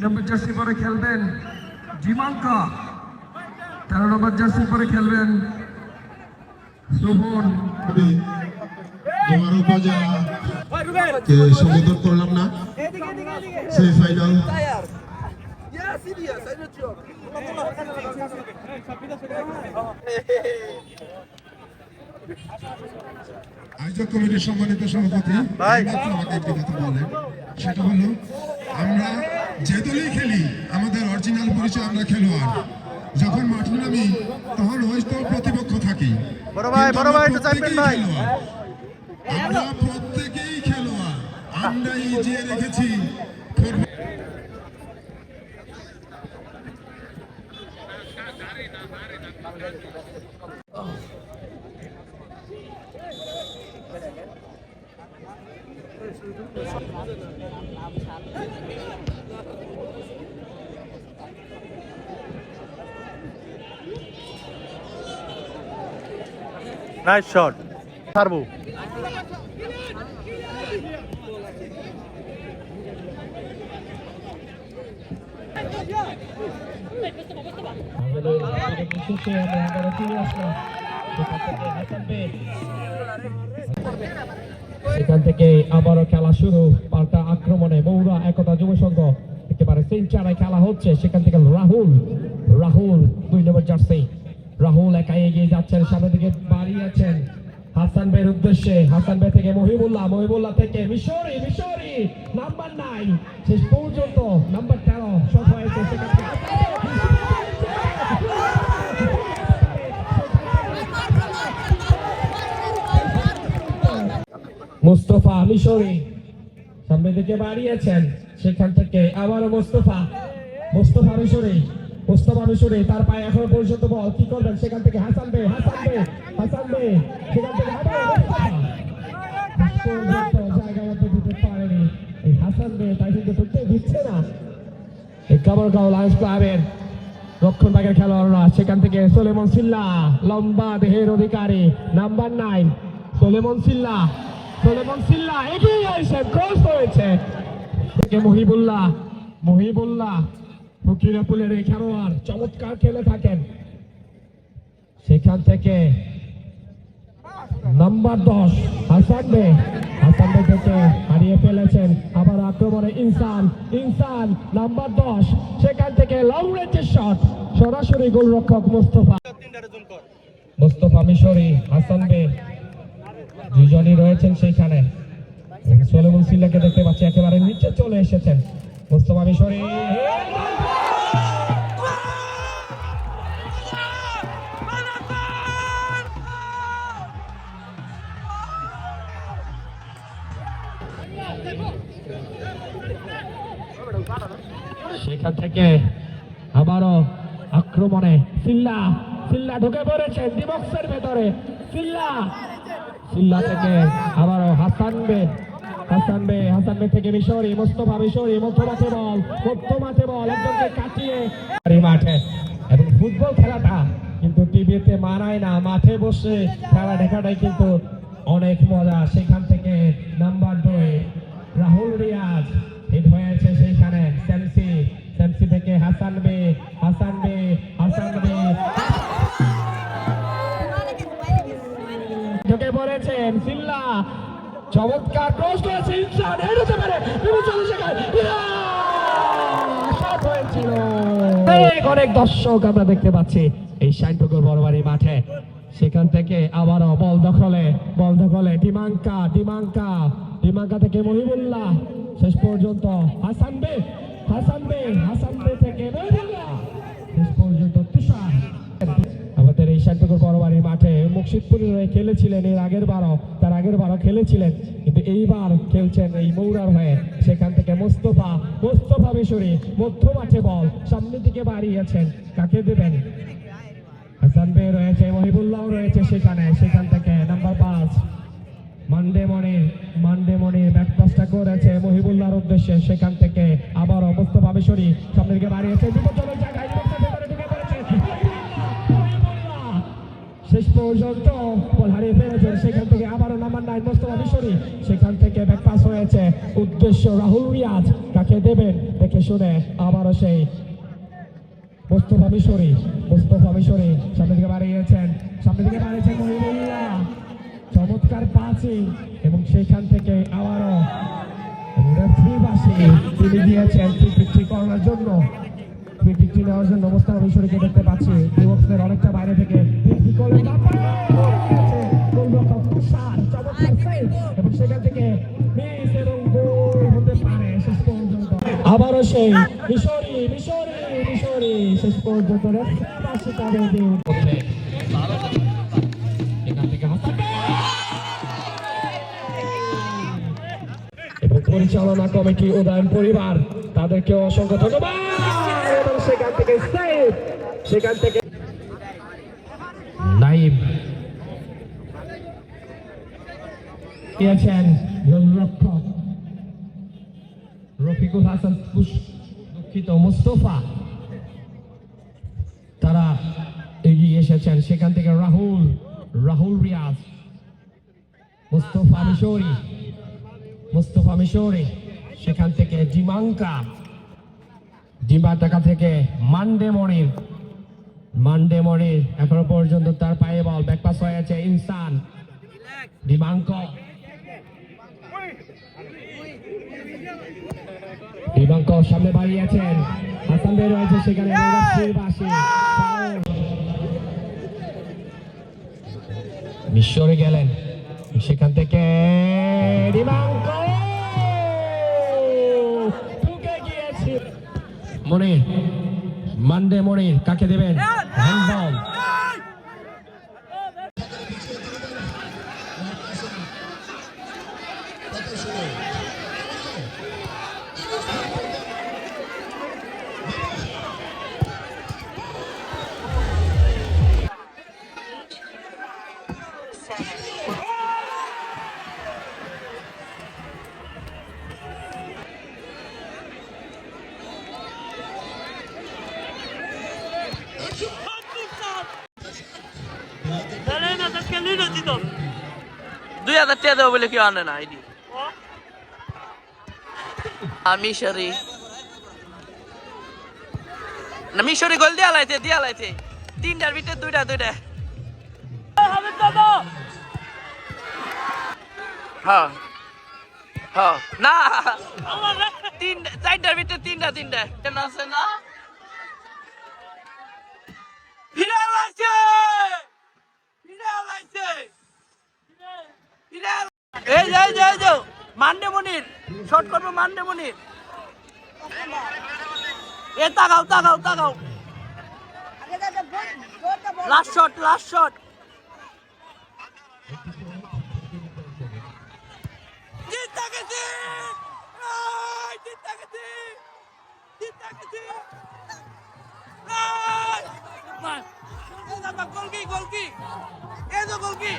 নম্বর jersey পরে খেলবেন জিমাঙ্কা, 13 নম্বর jersey পরে খেলবেন শোভন। উপজেলাকে সম্বোধন করলাম না, সেমিফাইনাল আয়োজক কমিটির সম্মানিত সভাপতি আমাকে একটি কথা বললেন, সেটা হলো আমরা যে দলই খেলি আমাদের অরিজিনাল পরিচয় আমরা খেলোয়াড়। যখন মাঠে নামি তখন হয়তো প্রতিপক্ষ থাকি, আমরা প্রত্যেকেই খেলোয়াড়। আমরা জিয়ে রেখেছি নাইস শট ছাড়বো। সেখান থেকে আবারও খেলা শুরু, পাল্টা আক্রমণে মৌরা একতা যুব সংঘ একেবারে সেঞ্চারায় খেলা হচ্ছে। সেখান থেকে রাহুল 2 নম্বর জার্সি, রাহুল একা এগিয়ে যাচ্ছেন, সামনের দিকে বাড়িয়েছেন হাসান বের উদ্দেশ্যে। হাসান বে থেকে মহিবুল্লাহ থেকে মিশরি নাম্বার 9, শেষ পর্যন্ত নাম্বার 13 শট হয়েছে। সেখান থেকে মুস্তফা মিশরি সামনের দিকে বাড়িয়েছেন, সেখান থেকে আবারও মুস্তফা মিশরি তার পায়ে এখনো পর্যন্ত বল, কি করবেন সেখান থেকে হাসান বে সেখান থেকে জায়গা মধ্যে দিতে পারেনি এই হাসান বে, তাই কিন্তু ঢুকতে দিচ্ছে না এই কামারগাঁও লায়ন্স ক্লাবের রক্ষণ ভাগের খেলোয়াড়রা। সেখান থেকে সোলেমন সিল্লা, লম্বা দেহের অধিকারী নাম্বার 9 সোলেমন সিল্লা এগিয়ে এসে ক্রস হয়েছে। মহিবুল্লাহ ফকিরাপুলের এই খেলোয়াড় চমৎকার খেলে থাকেন। সেখান থেকে নাম্বার 10 হাসান বে থেকে হারিয়ে ফেলেছেন। আবার আক্রমণে ইনসান নাম্বার 10, সেখান থেকে লং রেঞ্জের শট, সরাসরি গোলরক্ষক মুস্তফা মিশরি, হাসান বে দুজনই রয়েছেন সেইখানে। সোলেমন সিল্লাকে দেখতে পাচ্ছি একেবারে নিচে চলে এসেছেন। মুস্তফা মিশরি সেখান থেকে আবারও আক্রমণে সিল্লা ঢুকে পড়েছেন ডিবক্সের ভেতরে। সিল্লা থেকে আবারও হাসান বে থেকে মিশরি, মুস্তফা মিশরি মধ্যমাঠে বল একজনকে কাটিয়ে মাঠে। এবং ফুটবল খেলাটা কিন্তু টিভিতে মানায় না, মাঠে বসে খেলা দেখাটাই কিন্তু অনেক মজা। সেখান থেকে নাম্বার 2 রাহুল রিয়াজ হিট হয়েছে, সেইখানে সেমসি থেকে হাসান বে ঢুকে পড়েছেন সিল্লা, চমৎকার ক্রস করেছে ইনসান, হেডতে পারে হয়েছিল। অনেক দর্শক আমরা দেখতে পাচ্ছি এই শাইনপুকুর বড়বাড়ি মাঠে। সেখান থেকে আবারও বল দখলে ডিমাঙ্কা থেকে মহিবুল্লাহ, শেষ পর্যন্ত হাসান বে থেকে মহিবুল্লাহ, শেষ পর্যন্ত তুষার। আমাদের এই শাইনপুকুর বড়বাড়ি মাঠে মুর্শিদপুরের হয়ে খেলেছিলেন তার আগের বারও খেলেছিলেন, কিন্তু এইবার খেলছেন এই মৌরার হয়ে। সেখান থেকে মুস্তফা মিশরি মধ্যমাঠে বল সামনের দিকে বাড়িয়েছেন, কাকে দেবেন? হাসান বে রয়েছে, মহিবুল্লাহ রয়েছে সেখান থেকে নাম্বার 5 মানডে মনির ব্যাকপাসটা করেছে মহিবুল্লাহর উদ্দেশ্যে। সেখান থেকে আবারও মুস্তফা মিশরি সামনের দিকে বাড়িয়েছে, বিপজ্জনক জায়গায় শেষ পর্যন্ত বল হারিয়ে ফেলেছেন। সেখান থেকে আবারও নাম্বার 9 মুস্তফা মিশরি, সেখান থেকে ব্যাক পাস হয়েছে উদ্দেশ্য রাহুল রিয়াজ। কাকে দেবেন দেখে শুনে আবারও সেই মুস্তফা মিশরি সামনে দিকে বাড়িয়েছেন মহিবুল্লাহ, চমৎকার পাসিং এবং সেখান থেকে আবারও রেফারি বাসি তিনি দিয়েছেন ফ্রি করার জন্য, ফ্রি নেওয়ার জন্য মুস্তফা মিশরিকে দেখতে পাচ্ছি ডিবক্সের অনেকটা বাইরে থেকে চমৎকার সেভ এবং সেখান থেকে মিস এবং গোল হতে পারে শেষ পর্যন্ত। আবারও সেই মিশরি শেষ পর্যন্ত রেফারি তাদের এখান থেকে এবং পরিচালনা কমিটি উদয়ন পরিবার তাদেরকে অসংখ্য ধন্যবাদ এবং সেখান থেকে সেভ, সেখান থেকে নাইম দিয়েছেন গোলরক্ষক রফিকুল হাসান, দুঃখিত মুস্তফা, তারা এগিয়ে এসেছেন। সেখান থেকে রাহুল রিয়াজ, মুস্তফা মিশরি সেখান থেকে ডিমাঙ্কা থেকে মান্ডে মনির এখনো পর্যন্ত তার পায়ে বল ব্যাকপাস হয়েছে ইনসান ডিমাঙ্কা সামনে বাড়িয়েছেন, হাসান বের হয়েছে সেখানে মিশরে গেলেন, সেখান থেকে মনির কাকে দেবেন হ্যান্ডবল দেবো বলে কেউ আনে না আইডি মিশরি গোল দিয়া লাইতে 3টার ভিতরে 2টা হ্যাঁ না 4টার ভিতরে 3টা আছে না মান্ডে মনির শর্ট করবো, মান্ডে মনির এ তাকাও লাস্ট শট গোল কি